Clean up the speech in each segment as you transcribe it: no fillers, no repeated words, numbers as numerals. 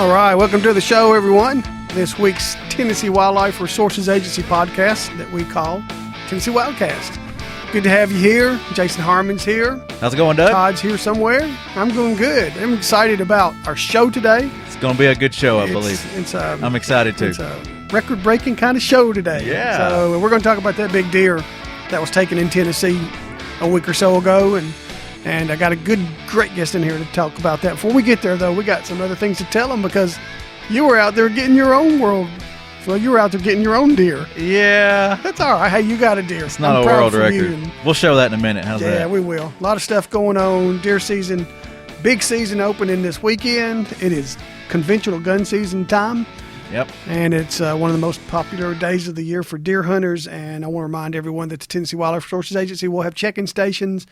All right, welcome to the show, everyone. This week's Tennessee Wildlife Resources Agency podcast that we call Tennessee Wildcast. Good to have you here. Jason Harmon's here. How's it going, Doug? Todd's here somewhere. I'm doing good. I'm excited about our show today. It's going to be a good show, I believe. I'm excited, too. It's a record-breaking kind of show today. Yeah. So we're going to talk about that big deer that was taken in Tennessee a week or so ago, and I got a great guest in here to talk about that. Before we get there, though, we got some other things to tell them because you were out there getting your own world. Well, you were out there getting your own deer. Yeah. That's all right. Hey, you got a deer. It's not a world record. We'll show that in a minute. How's that? Yeah, we will. A lot of stuff going on. Deer season, big season opening this weekend. It is conventional gun season time. Yep. And it's one of the most popular days of the year for deer hunters. And I want to remind everyone that the Tennessee Wildlife Resources Agency will have check-in stations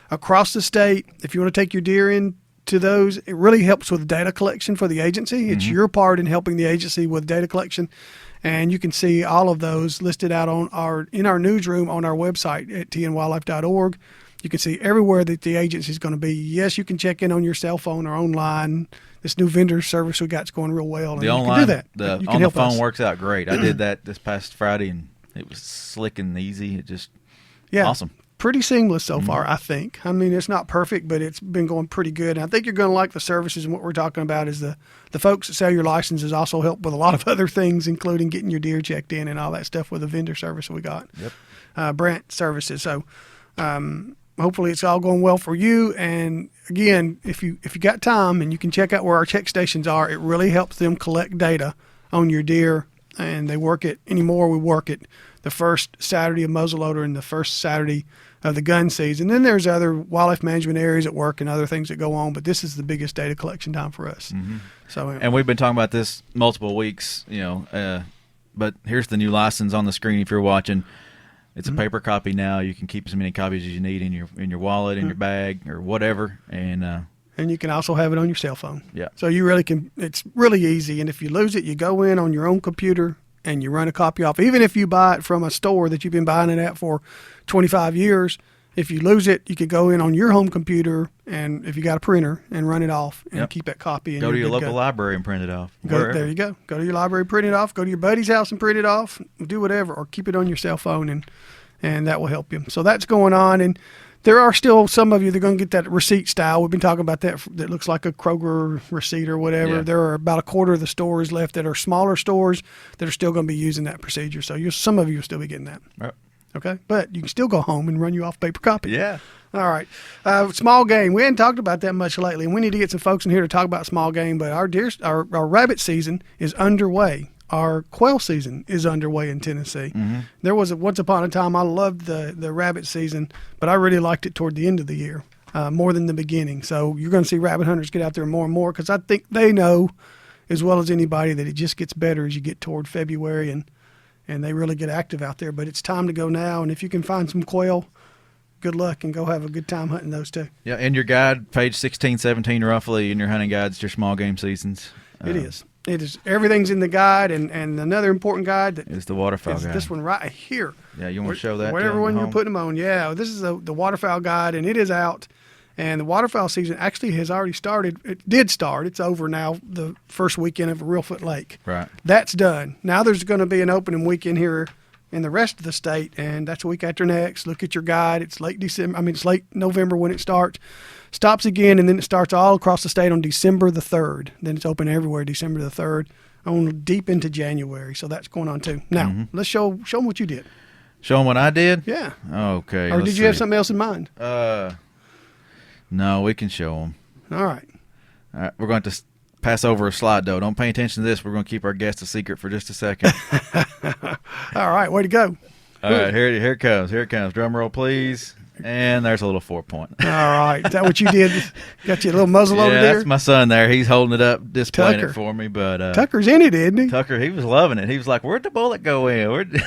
across the state. If you want to take your deer into those, it really helps with data collection for the agency. It's your part in helping the agency with data collection. And you can see all of those listed out in our newsroom on our website at tnwildlife.org. You can see everywhere that the agency is going to be. Yes, you can check in on your cell phone or online. This new vendor service we got is going real well. The and online, you can do that. on the phone works out great. I did that this past Friday, and it was slick and easy. It just awesome. Pretty seamless so far, I think. I mean, it's not perfect, but it's been going pretty good. And I think you're going to like the services. And what we're talking about is the folks that sell your licenses also help with a lot of other things, including getting your deer checked in and all that stuff with the vendor service we got. Yep. Brant Services. So hopefully it's all going well for you. And again, if you got time and you can check out where our check stations are, it really helps them collect data on your deer. And they work it anymore. We work it the first Saturday of muzzleloader and the first Saturday of the gun season. Then there's other wildlife management areas at work and other things that go on, but this is the biggest data collection time for us. So, and we've been talking about this multiple weeks, but here's the new license on the screen if you're watching. It's a paper copy now. You can keep as many copies as you need in your wallet, in your bag, or whatever. And you can also have it on your cell phone. Yeah. So you really can. It's really easy. And if you lose it, you go in on your own computer and you run a copy off. Even if you buy it from a store that you've been buying it at for 25 years, if you lose it, you could go in on your home computer and if you got a printer and run it off and keep that copy. And go to your local library and print it off. There you go. Go to your library, print it off. Go to your buddy's house and print it off. Do whatever, or keep it on your cell phone, and that will help you. So that's going on. And there are still some of you that are going to get that receipt style. We've been talking about that looks like a Kroger receipt or whatever. Yeah. There are about a quarter of the stores left that are smaller stores that are still going to be using that procedure. So some of you will still be getting that. Right. Okay? But you can still go home and run you off paper copy. Yeah. All right. Small game. We hadn't talked about that much lately, and we need to get some folks in here to talk about small game, but our rabbit season is underway. Our quail season is underway in Tennessee. There was once upon a time I loved the rabbit season, but I really liked it toward the end of the year more than the beginning. So you're going to see rabbit hunters get out there more and more because I think they know as well as anybody that it just gets better as you get toward February and they really get active out there. But it's time to go now, and if you can find some quail, good luck and go have a good time hunting those too. Yeah, in your guide, page 16, 17 roughly, in your hunting guides, your small game seasons. It is. It is. Everything's in the guide, and another important guide that is the waterfowl is guide. this one right here. Yeah, you want to show that? Whatever one you're putting them on. Yeah, this is the waterfowl guide, and it is out. And the waterfowl season actually has already started. It did start. It's over now, the first weekend of Reelfoot Lake. Right. That's done. Now there's going to be an opening weekend here in the rest of the state, and that's a week after next. Look at your guide. It's late November when it starts. Stops again, and then it starts all across the state on December the 3rd. Then it's open everywhere December the 3rd, on deep into January. So that's going on too. Now, let's show them what you did. Show them what I did? Yeah. Okay. Or did you have something else in mind? No, we can show them. All right. All right. We're going to pass over a slide, though. Don't pay attention to this. We're going to keep our guest a secret for just a second. All right. Way to go. All right. Here it comes. Here it comes. Drum roll, please. And there's a little 4-point. All right. Is that what you did? Got you a little muzzle over there? Yeah, that's my son there. He's holding it up, displaying Tucker. it for me. But Tucker's in it, isn't he? Tucker, he was loving it. He was like, "Where'd the bullet go in?"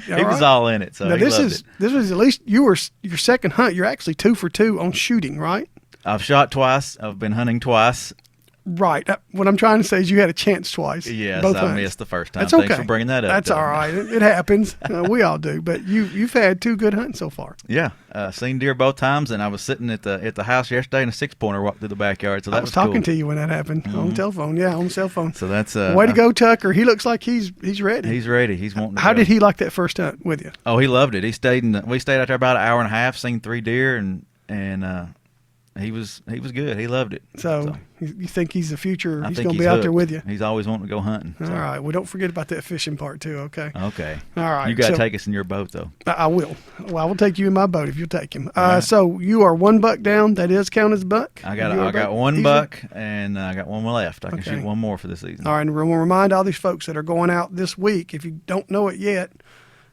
He was all in it. So now, he loved it. This was at least your second hunt. You're actually 2 for 2 on shooting, right? I've shot twice. I've been hunting twice. Right. What I'm trying to say is you had a chance twice. Yes, both I hunts. missed the first time. That's okay. Thanks for bringing that up. That's Doug. all right. It happens. We all do. But you've had 2 good hunts so far. Yeah, seen deer both times, and I was sitting at the house yesterday, and a 6-pointer walked through the backyard. So that I was talking cool. to you when that happened on the telephone. Yeah, on the cell phone. So that's way to go, Tucker. He looks like he's ready. He's ready. He's wanting. How did he like that first hunt with you? Oh, he loved it. We stayed out there about an hour and a half, seen 3 deer, and he was good. He loved it. So you think he's the future? I He's think going to be out there with you. He's always wanting to go hunting. All right. Well, don't forget about that fishing part too. Okay. Okay. All right. You got to take us in your boat though. I will. Well, I will take you in my boat if you'll take him. So you are 1 buck down. That is count as a buck. I got 1 buck, and I got 1 left. I can shoot 1 more for the season. All right. And we'll remind all these folks that are going out this week, if you don't know it yet,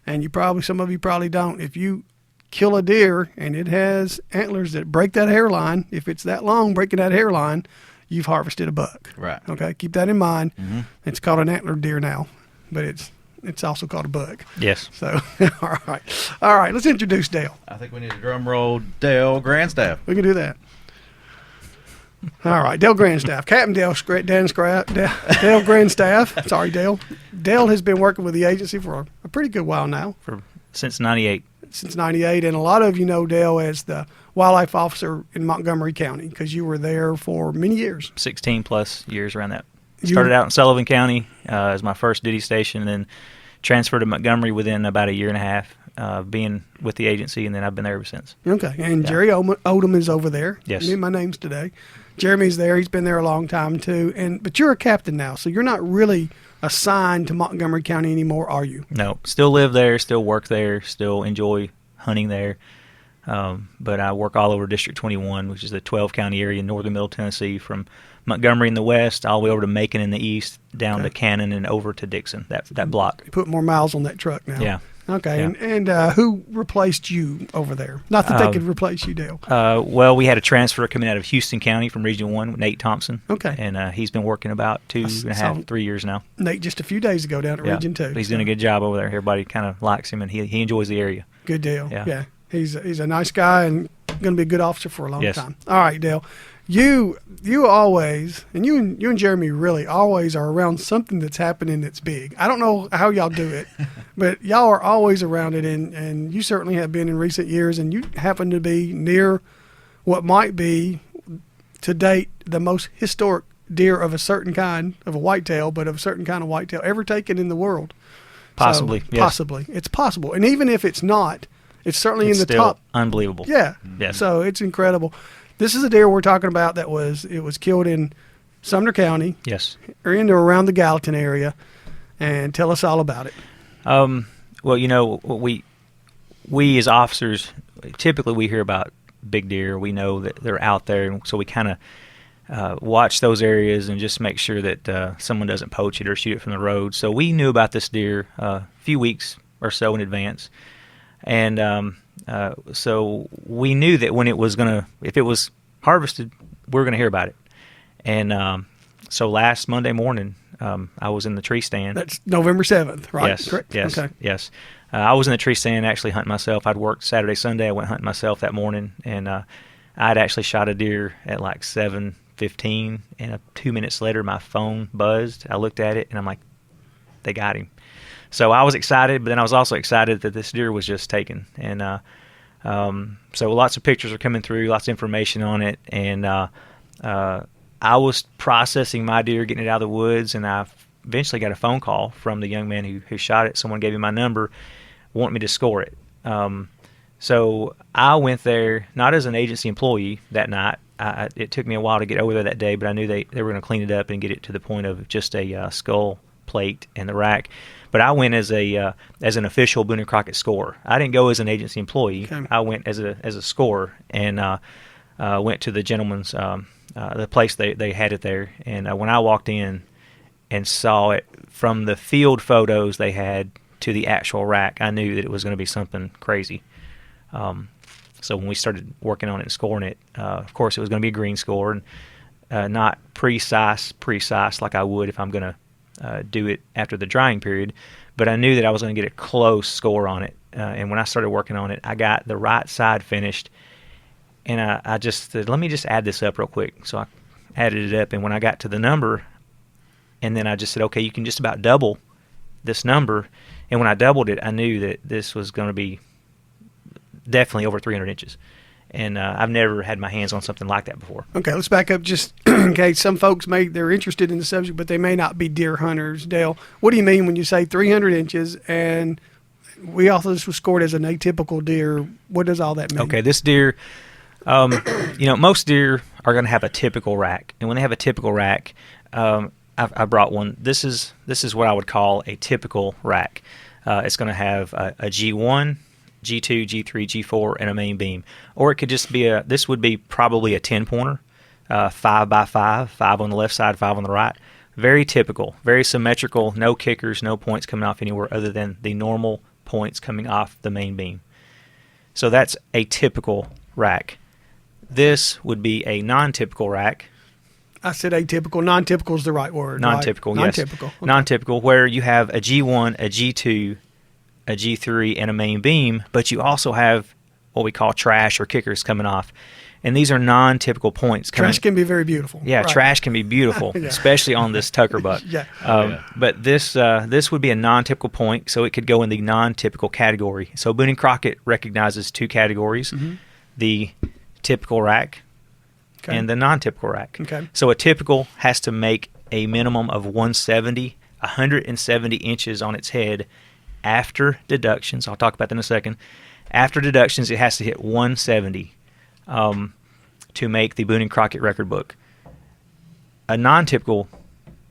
and some of you probably don't, if you kill a deer and it has antlers that break that hairline, if it's that long breaking that hairline, you've harvested a buck. Right. Okay, keep that in mind. Mm-hmm. It's called an antlered deer now, but it's also called a buck. Yes. So all right, let's introduce Dale. I think we need a drum roll. Dale Grandstaff. We can do that. All right, Dale Grandstaff, Captain Dale Grandstaff. Sorry, Dale. Dale has been working with the agency for a pretty good while now. Since '98. Since '98, and a lot of you know Dale as the wildlife officer in Montgomery County because you were there for many years. 16 plus years around that. Started out in Sullivan County as my first duty station, and then transferred to Montgomery within about a year and a half being with the agency, and then I've been there ever since. Okay, and Jerry Odom is over there. Yes. My name's today. Jeremy's there. He's been there a long time too. But you're a captain now, so you're not really assigned to Montgomery County anymore, are you? No, still live there, still work there, still enjoy hunting there. But I work all over District 21, which is the 12-county area in northern Middle Tennessee, from Montgomery in the west all the way over to Macon in the east, down to Cannon and over to Dixon, that block. You put more miles on that truck now. Yeah. Okay, Yeah. and who replaced you over there? Not that they could replace you, Dale. Well, we had a transfer coming out of Houston County from Region 1, Nate Thompson. Okay. And he's been working about 2.5, 3 years now. Nate just a few days ago down at Region 2. He's doing a good job over there. Everybody kind of likes him, and he enjoys the area. Good deal. Yeah. He's a nice guy and going to be a good officer for a long Yes. time. All right, Dale. You always, and you and Jeremy really always are around something that's happening that's big. I don't know how y'all do it, but y'all are always around it, and you certainly have been in recent years, and you happen to be near what might be, to date, the most historic deer of a certain kind of a whitetail, but of a certain kind of whitetail ever taken in the world. Possibly, So, yes. Possibly. It's possible. And even if it's not, it's certainly in the still top. Unbelievable. Yeah. Yes. So it's incredible. This is a deer we're talking about it was killed in Sumner County, Yes. or in or around the Gallatin area, and tell us all about it. Well, you know, we as officers, typically we hear about big deer. We know that they're out there, and so we kind of watch those areas and just make sure that someone doesn't poach it or shoot it from the road. So we knew about this deer a few weeks or so in advance, and so we knew that when if it was harvested, we were gonna hear about it. And so last Monday morning, I was in the tree stand. That's November 7th, right? Yes. Correct? Yes. Okay. Yes. I was in the tree stand actually hunting myself. I'd worked Saturday, Sunday. I went hunting myself that morning, and I'd actually shot a deer at like 7:15, and 2 minutes later, my phone buzzed. I looked at it, and I'm like, they got him. So I was excited, but then I was also excited that this deer was just taken. And so lots of pictures are coming through, lots of information on it, and I was processing my deer, getting it out of the woods, and I eventually got a phone call from the young man who shot it. Someone gave me my number, wanted me to score it. So I went there, not as an agency employee that night. It took me a while to get over there that day, but I knew they were going to clean it up and get it to the point of just a skull plate and the rack. But I went as an official Boone Crockett scorer. I didn't go as an agency employee. Okay. I went as a scorer, and went to the gentleman's the place they had it there. And when I walked in and saw it from the field photos they had to the actual rack, I knew that it was going to be something crazy. So when we started working on it and scoring it, of course it was going to be a green score, and not precise like I would if I'm going to do it after the drying period. But I knew that I was going to get a close score on it. And when I started working on it, I got the right side finished. And I just said, let me just add this up real quick. So added it up, and when I got to the number, and then I just said, okay, you can just about double this number. And when I doubled it, I knew that this was going to be definitely over 300 inches. And I've never had my hands on something like that before. Okay, let's back up just in case some folks they're interested in the subject, but they may not be deer hunters. Dale, what do you mean when you say 300 inches? And we also this was scored as an atypical deer. What does all that mean? Okay, this deer, most deer are going to have a typical rack. And when they have a typical rack, I brought one. This is what I would call a typical rack. It's going to have a G1, G2, G3, G4, and a main beam. Or it could just be this would be probably a 10-pointer, 5x5, 5 on the left side, 5 on the right. Very typical, very symmetrical, no kickers, no points coming off anywhere other than the normal points coming off the main beam. So that's a typical rack. This would be a non-typical rack. I said atypical. Non-typical is the right word. Non-typical, right? yes. Non-typical. Okay. Non-typical, where you have a G1, a G2, a G3, and a main beam, but you also have what we call trash or kickers coming off. And these are non-typical points. Trash can be very beautiful. Yeah, right. Trash can be beautiful, Yeah. especially on this Tucker buck. Yeah. But this would be a non-typical point, so it could go in the non-typical category. So Boone Crockett recognizes 2 categories, the typical rack and the non-typical rack. Okay. So a typical has to make a minimum of 170 inches on its head after deductions. I'll talk about that in a second. After deductions, it has to hit 170 to make the Boone Crockett record book. A non-typical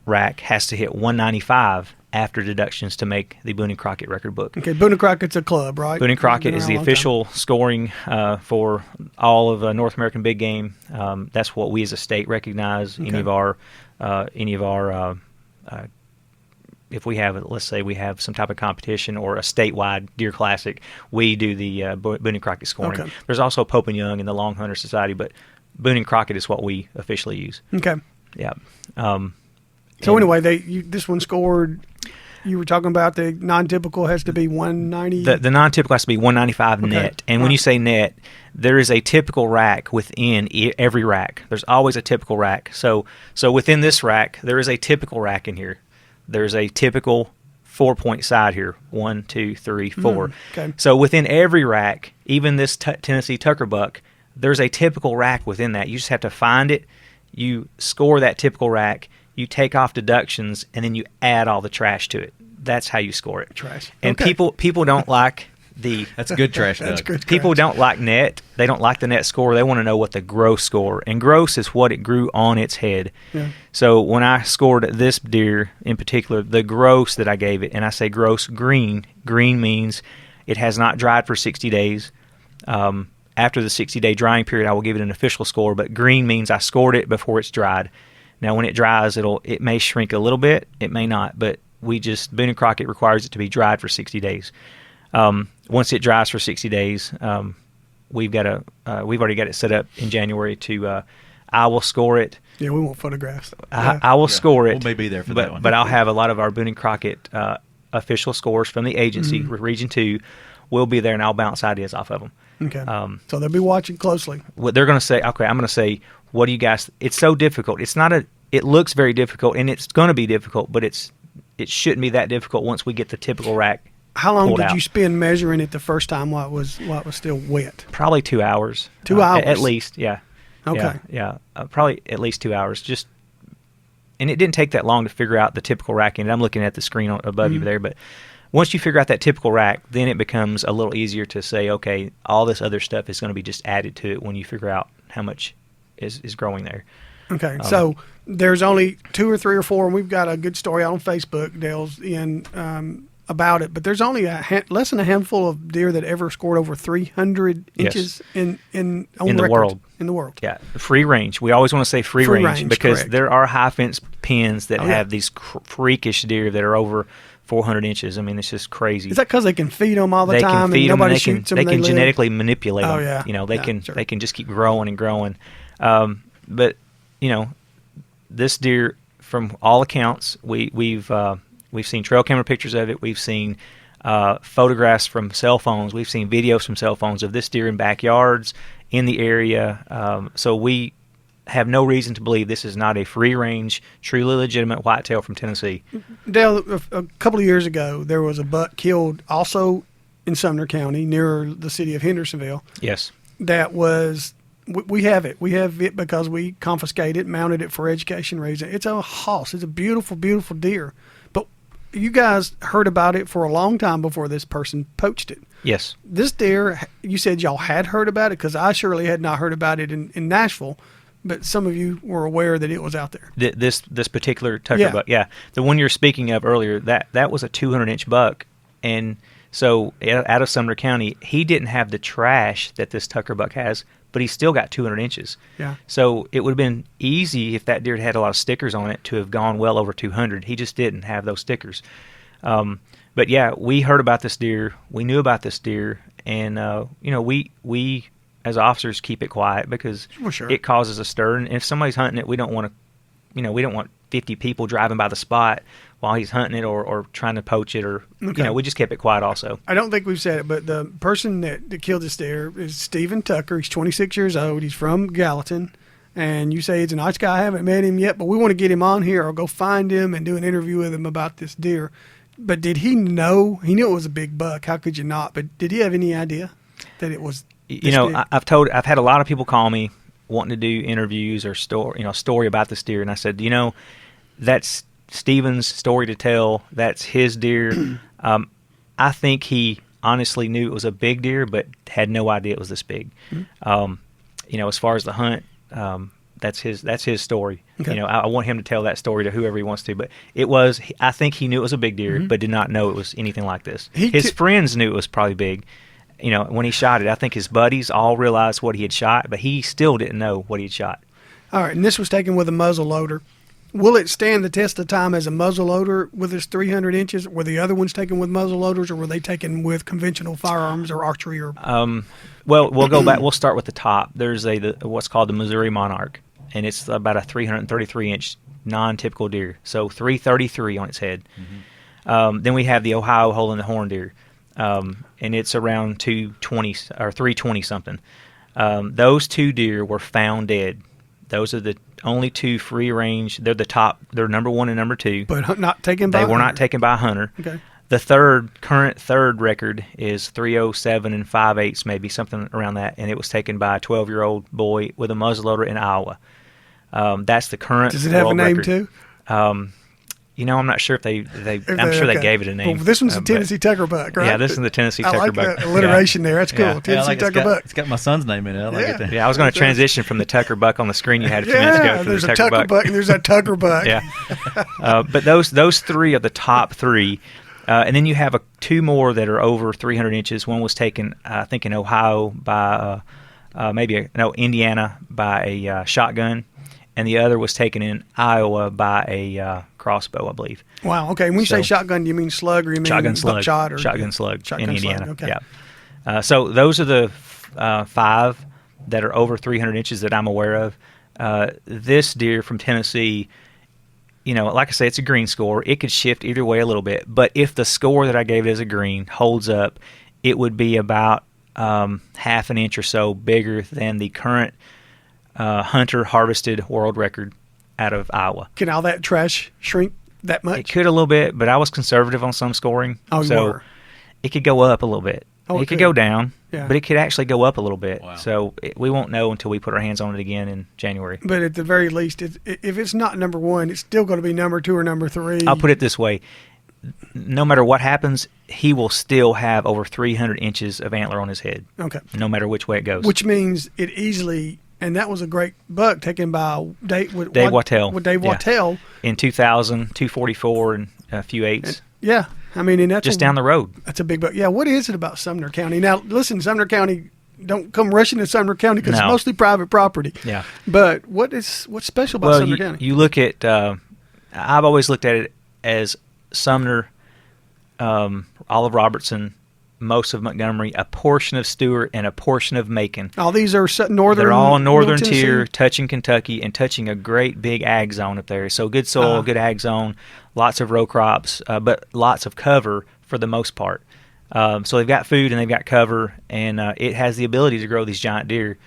rack has to hit 195 after deductions to make the Boone Crockett record book. Okay, Boone Crockett's a club, right? Boone Crockett is the official scoring for all of North American big game. That's what we as a state recognize. Okay. Any of our if we have, let's say we have some type of competition or a statewide deer classic, we do the Boone Crockett scoring. Okay. There's also Pope and Young and the Long Hunter Society, but Boone Crockett is what we officially use. Okay. Yeah. So anyway, this one scored. You were talking about the non-typical has to be 190. The non-typical has to be 195 net. And when you say net, there is a typical rack within every rack. There's always a typical rack. So within this rack, there is a typical rack in here. There's a typical 4-point side here. 1, 2, 3, 4. Okay. So within every rack, even this Tennessee Tucker buck, there's a typical rack within that. You just have to find it. You score that typical rack. You take off deductions, and then you add all the trash to it. That's how you score it. Trash. And people don't like the... That's good trash, Doug. That's good People trash. don't like net. They don't like the net score. They want to know what the gross score. And gross is what it grew on its head. Yeah. So when I scored this deer in particular, the gross that I gave it, and I say gross green means it has not dried for 60 days. After the 60-day drying period, I will give it an official score, but green means I scored it before it's dried. Now, when it dries, it may shrink a little bit. It may not, but Boone Crockett requires it to be dried for 60 days. Once it dries for 60 days, we've already got it set up in January to. I will score it. Yeah, we want photographs. I will score it. We'll maybe be there for that one. But I'll have a lot of our Boone Crockett official scores from the agency, Region 2. We'll be there, and I'll bounce ideas off of them. Okay. So they'll be watching closely. What they're going to say, okay, I'm going to say, what do you guys? It's so difficult. It looks very difficult, and it's going to be difficult, but it shouldn't be that difficult once we get the typical rack. How long did out. you spend measuring it the first time while it was still wet? Probably 2 hours. 2 hours at least. Yeah. Okay. Yeah. Probably at least 2 hours. And it didn't take that long to figure out the typical rack. And I'm looking at the screen above you there, but once you figure out that typical rack, then it becomes a little easier to say, okay, all this other stuff is going to be just added to it when you figure out how much is growing there. Okay, so there's only 2 or 3 or 4, and we've got a good story out on Facebook, Dale's in about it. But there's only less than a handful of deer that ever scored over 300 inches in the world. In the world, yeah, free range. We always want to say free range because correct. There are high fence pens that have these freakish deer that are over 400 inches. I mean, it's just crazy. Is that because they can feed them all the time? They can feed and nobody them. shoots them. They can genetically manipulate them. Oh yeah, they can just keep growing and growing. But this deer, from all accounts, we've seen trail camera pictures of it. We've seen photographs from cell phones. We've seen videos from cell phones of this deer in backyards in the area. So we have no reason to believe this is not a free-range, truly legitimate whitetail from Tennessee. Dale, a couple of years ago, there was a buck killed also in Sumner County near the city of Hendersonville. Yes. That was, we have it. We have it because we confiscated it, mounted it for education reasons. It's a hoss. It's a beautiful, beautiful deer. But you guys heard about it for a long time before this person poached it. Yes. This deer, you said y'all had heard about it, because I surely had not heard about it in Nashville, but some of you were aware that it was out there. This particular Tucker buck, yeah. The one you're speaking of earlier, that was a 200-inch buck, and so out of Sumner County, he didn't have the trash that this Tucker buck has, but he still got 200 inches. Yeah. So it would have been easy if that deer had a lot of stickers on it to have gone well over 200. He just didn't have those stickers. But yeah, we heard about this deer. We knew about this deer, and we as officers keep it quiet because it causes a stir. And if somebody's hunting it, we don't want 50 people driving by the spot while he's hunting it or trying to poach it, or we just kept it quiet also. I don't think we've said it, but the person that killed this deer is Stephen Tucker. He's 26 years old. He's from Gallatin. And you say he's a nice guy. I haven't met him yet, but we want to get him on here or go find him and do an interview with him about this deer. But did he know? He knew it was a big buck. How could you not? But did he have any idea that it was this big? I've had a lot of people call me wanting to do interviews or story about this deer, and I said, that's Steven's story to tell. That's his deer. I think he honestly knew it was a big deer, but had no idea it was this big. Mm-hmm. As far as the hunt, that's his story. Okay. I want him to tell that story to whoever he wants to. But I think he knew it was a big deer, mm-hmm. but did not know it was anything like this. His friends knew it was probably big. When he shot it, I think his buddies all realized what he had shot, but he still didn't know what he had shot. All right, and this was taken with a muzzle loader. Will it stand the test of time as a muzzle loader with its 300 inches? Were the other ones taken with muzzle loaders, or were they taken with conventional firearms or archery? Or well, we'll go back. We'll start with the top. There's what's called the Missouri Monarch, and it's about a 333-inch non-typical deer, so 333 on its head. Mm-hmm. Then we have the Ohio hole in the horn deer, and it's around 220 or 320 something. Those two deer were found dead. Those are the only two free range. They're the top. They're number one and number two. But not taken by a hunter. They were not taken by a hunter. Okay. The current third record is 307 and 5/8, maybe something around that, and it was taken by a 12-year-old boy with a muzzleloader in Iowa. That's the current. Does it have a name record. Too? I'm not sure if they I'm sure they gave it a name. Well, this one's a Tennessee Tucker buck, right? Yeah, this is the Tennessee Tucker buck. I like that alliteration there. That's cool. Yeah. Tennessee Tucker buck. It's got my son's name in it. I like it. Yeah, I was going to transition from the Tucker buck on the screen you had a few minutes ago to there's the a Tucker buck and there's a Tucker buck. Yeah. But those three are the top three. And then you have two more that are over 300 inches. One was taken, I think, in Ohio by Indiana by a shotgun. And the other was taken in Iowa by a crossbow, I believe. Wow. Okay. When you say shotgun, do you mean slug or you mean shotgun slug? Buckshot or shotgun slug in Indiana. Slug. Okay. Yeah. So those are the five that are over 300 inches that I'm aware of. This deer from Tennessee, like I say, it's a green score. It could shift either way a little bit. But if the score that I gave it as a green holds up, it would be about half an inch or so bigger than the current hunter harvested world record out of Iowa. Can all that trash shrink that much? It could a little bit, but I was conservative on some scoring. Oh, so you were? It could go up a little bit. It could go down, yeah. But it could actually go up a little bit. Wow. So we won't know until we put our hands on it again in January. But at the very least, if it's not number one, it's still going to be number two or number three. I'll put it this way. No matter what happens, he will still have over 300 inches of antler on his head. Okay. No matter which way it goes. Which means it easily... And that was a great buck taken by Dave Wattell. With Dave Wattell. In 2000, 244 and a few eights. Yeah. I mean, and that's just down the road. That's a big buck. Yeah. What is it about Sumner County? Now, listen, Sumner County, don't come rushing to Sumner County because it's mostly private property. Yeah. But what's special about Sumner County? You look at, I've always looked at it as Sumner, Olive Robertson, most of Montgomery, a portion of Stewart, and a portion of Macon. All these are northern. They're all northern tier, touching Kentucky and touching a great big ag zone up there. So good soil, good ag zone, lots of row crops, but lots of cover for the most part. So they've got food and they've got cover, and it has the ability to grow these giant deer.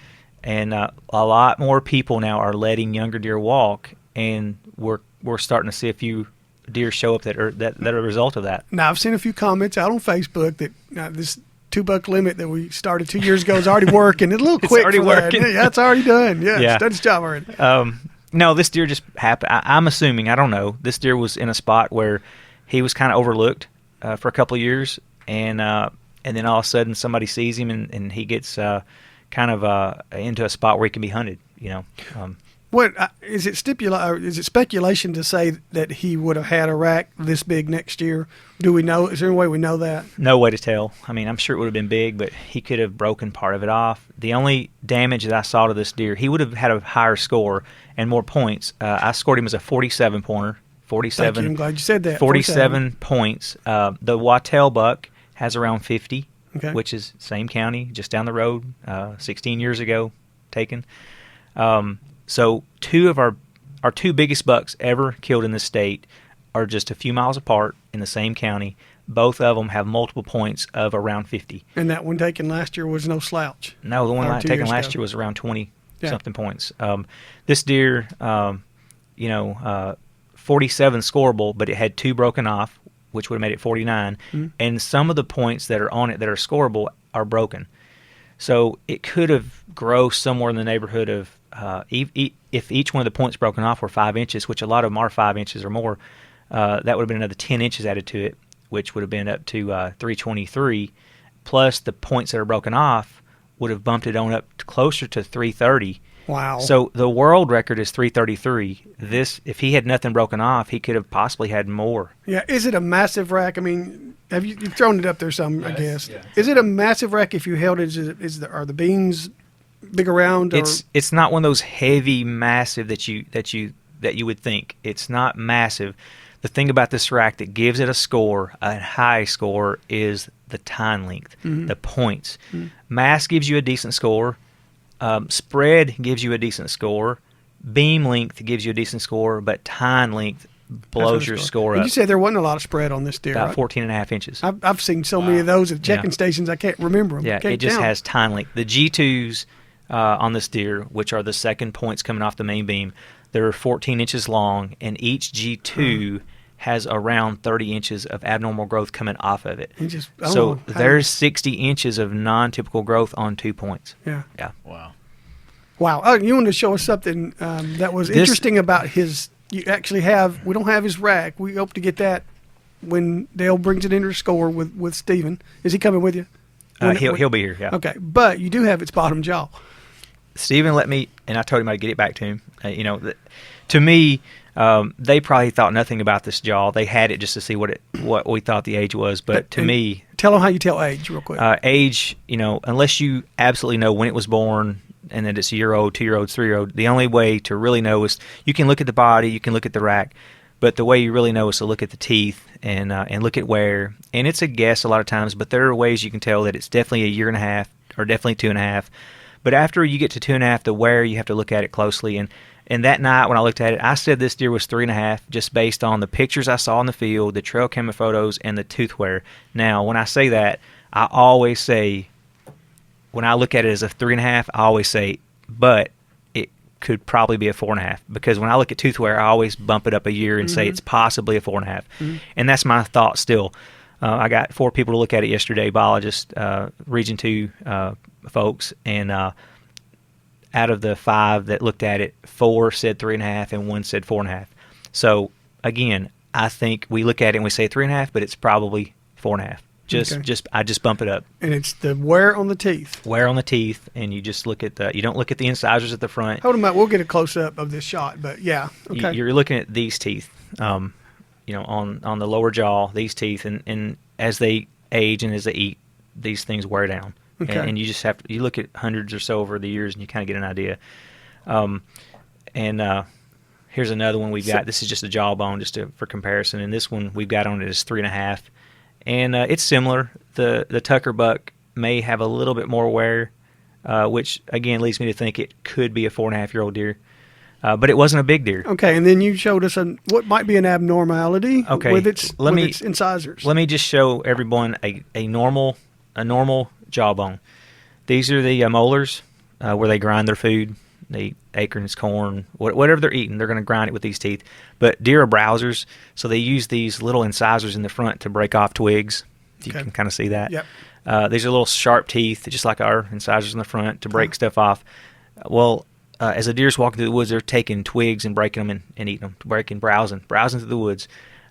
And a lot more people now are letting younger deer walk, and we're starting to see a few deer show up that are a result of that. Now, I've seen a few comments out on Facebook that this $2 limit that we started 2 years ago is already working. It's a little quick. It's already working. Yeah, it's already done. Yeah, Yeah. It's done its job already. No, this deer just happened. I'm assuming, I don't know, this deer was in a spot where he was kind of overlooked for a couple of years, and then all of a sudden somebody sees him, and he gets kind of into a spot where he can be hunted, What is it? Is it speculation to say that he would have had a rack this big next year? Do we know? Is there any way we know that? No way to tell. I mean, I'm sure it would have been big, but he could have broken part of it off. The only damage that I saw to this deer, he would have had a higher score and more points. I scored him as a 47 pointer. 47. Thank you. I'm glad you said that. 47 points. The Wattel buck has around 50, Okay. which is same county, just down the road, 16 years ago taken. So two of our two biggest bucks ever killed in this state are just a few miles apart in the same county. Both of them have multiple points of around 50. And that one taken last year was no slouch. No, the one Or I 2 taken years last ago. year was around 20 Yeah. something points. This deer, 47 scoreable, but it had 2 broken off, which would have made it 49. Mm-hmm. And some of the points that are on it that are scoreable are broken. So it could have grown somewhere in the neighborhood of, if each one of the points broken off were 5 inches, which a lot of them are 5 inches or more, that would have been another 10 inches added to it, which would have been up to 323. Plus the points that are broken off would have bumped it on up closer to 330. Wow. So the world record is 333. If he had nothing broken off, he could have possibly had more. Yeah, is it a massive rack? I mean, you've thrown it up there some, I guess. yeah. Is it a massive rack if you held it? Are the beams big around? Or? It's not one of those heavy, massive that you would think. It's not massive. The thing about this rack that gives it a high score, is the tine length, the points. Mass gives you a decent score. Spread gives you a decent score. Beam length gives you a decent score, but tine length blows your score And up. you said there wasn't a lot of spread on this deer, About right? 14 and a half inches. I've seen so many of those at checking stations, I can't remember them. Yeah, Can't it just count. has tine length. The G2s on this deer, which are the second points coming off the main beam, they're 14 inches long, and each G2 has around 30 inches of abnormal growth coming off of it. So there's 60 inches of non-typical growth on 2 points. Yeah. Yeah. Wow. Wow. Oh, you wanted to show us something that was interesting about his. You actually have. We don't have his rack. We hope to get that when Dale brings it into the score with Steven. Is he coming with you? He'll be here. Yeah. Okay, but you do have its bottom jaw. Steven let me, and I told him I'd get it back to him. To me, they probably thought nothing about this jaw. They had it just to see what we thought the age was. But to me, tell them how you tell age real quick. Age, unless you absolutely know when it was born and that it's a year old, 2-year-old, 3-year-old, the only way to really know is you can look at the body, you can look at the rack, but the way you really know is to look at the teeth and look at wear. And it's a guess a lot of times, but there are ways you can tell that it's definitely a year and a half or definitely 2.5. But after you get to 2.5, the wear, you have to look at it closely. And that night when I looked at it, I said this deer was 3.5 just based on the pictures I saw in the field, the trail camera photos, and the tooth wear. Now, when I say that, I always say, when I look at it as a 3.5, I always say, but it could probably be a 4.5. Because when I look at tooth wear, I always bump it up a year and say it's possibly a 4.5. And that's my thought still. I got 4 people to look at it yesterday, biologists, Region 2 folks, and out of the 5 that looked at it, 4 said 3.5 and 1 said 4.5. So again, I think we look at it and we say 3.5, but it's probably 4.5. I just bump it up. And it's the wear on the teeth. Wear on the teeth, and you just look at you don't look at the incisors at the front. Hold them up. We'll get a close up of this shot, but yeah. Okay. You're looking at these teeth, on the lower jaw, these teeth, and as they age and as they eat, these things wear down. Okay. And you just have to, you look at hundreds or so over the years, and you kind of get an idea. Here's another one we've got. This is just a jawbone, for comparison. And this one we've got on it is 3.5. And it's similar. The Tucker buck may have a little bit more wear, which, again, leads me to think it could be a 4.5-year-old deer. But it wasn't a big deer. Okay, and then you showed us what might be an abnormality with its incisors. Let me just show everyone a normal jawbone. These are the molars. where they grind their food. They eat acorns, corn, whatever they're eating, they're going to grind it with these teeth. But deer are browsers, so they use these little incisors in the front to break off twigs. You can kind of see that. Yep. These are little sharp teeth, just like our incisors in the front, to break stuff off. Well, as a deer's walking through the woods, they're taking twigs and breaking them and eating them, browsing through the woods.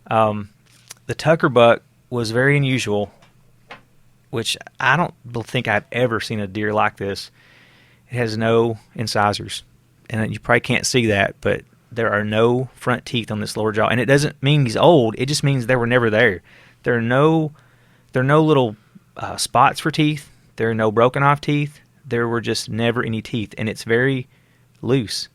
The Tucker buck was very unusual, which I don't think I've ever seen a deer like this. It has no incisors, and you probably can't see that, but there are no front teeth on this lower jaw. And it doesn't mean he's old. It just means they were never there. There are no little spots for teeth. There are no broken off teeth. There were just never any teeth, and it's very loose,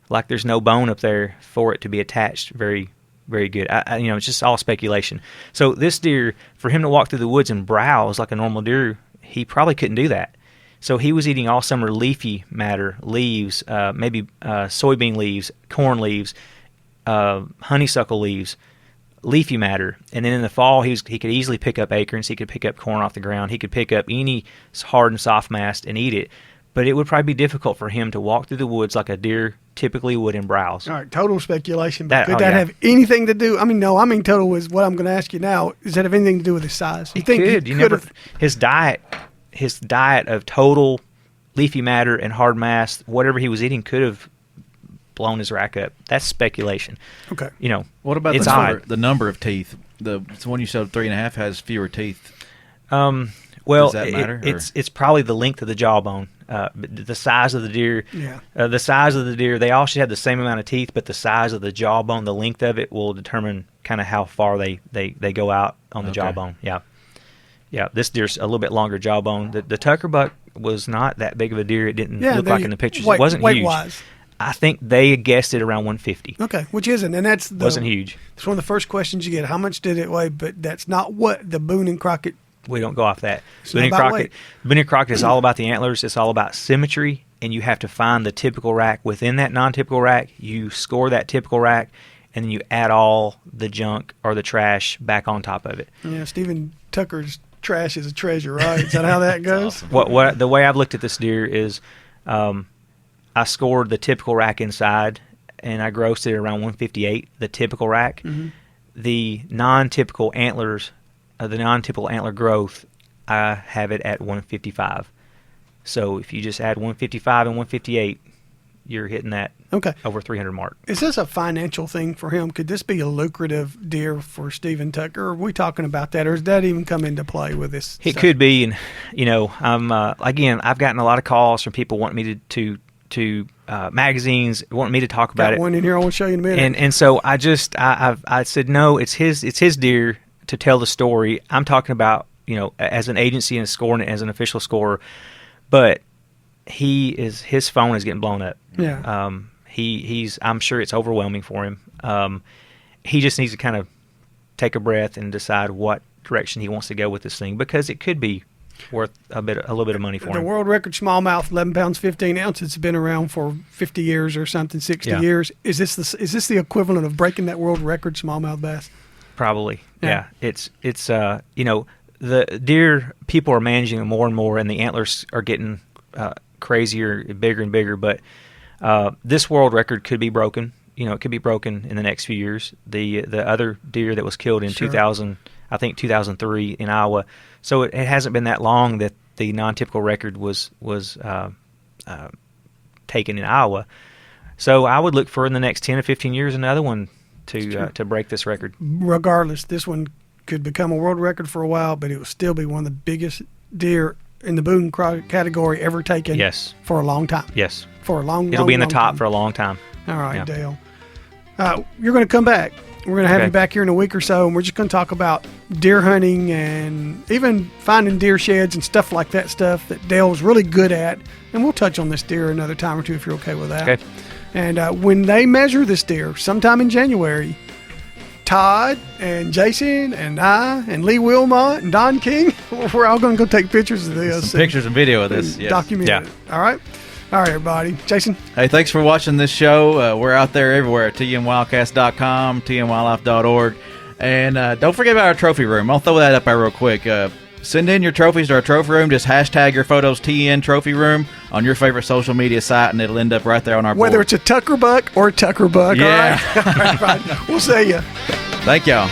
like there's no bone up there for it to be attached. Very, very good. It's just all speculation. So this deer, for him to walk through the woods and browse like a normal deer, he probably couldn't do that. So he was eating all summer leafy matter, leaves, maybe soybean leaves, corn leaves, honeysuckle leaves, leafy matter. And then in the fall, he could easily pick up acorns. He could pick up corn off the ground. He could pick up any hard and soft mast and eat it. But it would probably be difficult for him to walk through the woods like a deer typically would and browse. All right, total speculation. But could that have anything to do? Total is what I'm going to ask you now. Does that have anything to do with his size? He could. His diet of total leafy matter and hard mast, whatever he was eating, could have blown his rack up. That's speculation. Okay. What about the number of teeth? The one you showed 3.5 has fewer teeth. Well, does that matter? It's probably the length of the jawbone. The size of the deer. Yeah. The size of the deer. They all should have the same amount of teeth, but the size of the jawbone, the length of it, will determine kind of how far they go out on the jawbone. Yeah. Yeah, this deer's a little bit longer jawbone. The Tucker buck was not that big of a deer. It didn't look like in the pictures. It wasn't huge. Weight-wise. I think they guessed it around 150. Okay, which isn't, and wasn't huge. It's one of the first questions you get. How much did it weigh? But that's not what the Boone and Crockett. We don't go off that. Boone and Crockett is all about the antlers. It's all about symmetry, and you have to find the typical rack within that non-typical rack. You score that typical rack, and then you add all the junk or the trash back on top of it. Yeah, Stephen Tucker's trash is a treasure, right? Is that how that goes? Awesome. What the way I've looked at this deer is, I scored the typical rack inside, and I grossed it around 158. The typical rack, the non-typical antlers, the non-typical antler growth, I have it at 155. So if you just add 155 and 158, you're hitting that over 300 mark. Is this a financial thing for him? Could this be a lucrative deer for Stephen Tucker? Or are we talking about that, or does that even come into play with this? It could be, and I'm I've gotten a lot of calls from people wanting me to magazines, wanting me to talk about it. Got one in here I want to show you in a minute. And so I said no, it's his deer to tell the story. I'm talking about as an agency and scoring it as an official scorer, but his phone is getting blown up. Yeah. I'm sure it's overwhelming for him. He just needs to kind of take a breath and decide what direction he wants to go with this thing, because it could be worth a little bit of money for him. The world record smallmouth, 11 pounds 15 ounces, has been around for 50 years or something, 60 years. Is this the equivalent of breaking that world record smallmouth bass? Probably. Yeah. It's the deer, people are managing them more and more, and the antlers are getting crazier, bigger and bigger. But this world record could be broken. It could be broken in the next few years. The other deer that was killed in 2003 in Iowa. So it hasn't been that long that the non-typical record was taken in Iowa. So I would look for in the next 10 or 15 years another one to break this record. Regardless, this one could become a world record for a while, but it will still be one of the biggest deer in the Boone Crockett category ever taken. Yes. For a long time. Yes. For a long It'll be in the top time. for a long time. All right, Dale. You're going to come back. We're going to have you back here in a week or so, and we're just going to talk about deer hunting and even finding deer sheds and stuff like that, stuff that Dale's really good at. And we'll touch on this deer another time or two if you're okay with that. Okay. And when they measure this deer sometime in January, Todd and Jason and I and Lee Wilmot and Don King, we're all going to go take pictures of this. Pictures and video of this. Yes. Document it. All right? All right, everybody. Jason? Hey, thanks for watching this show. We're out there everywhere at tnwildcast.com, tnwildlife.org. And don't forget about our trophy room. I'll throw that up there real quick. Send in your trophies to our trophy room. Just hashtag your photos TN Trophy Room. on your favorite social media site, and it'll end up right there on our Whether board. it's a Tucker buck or a Tucker buck. Yeah. All right. All right, fine. We'll see you. Thank y'all.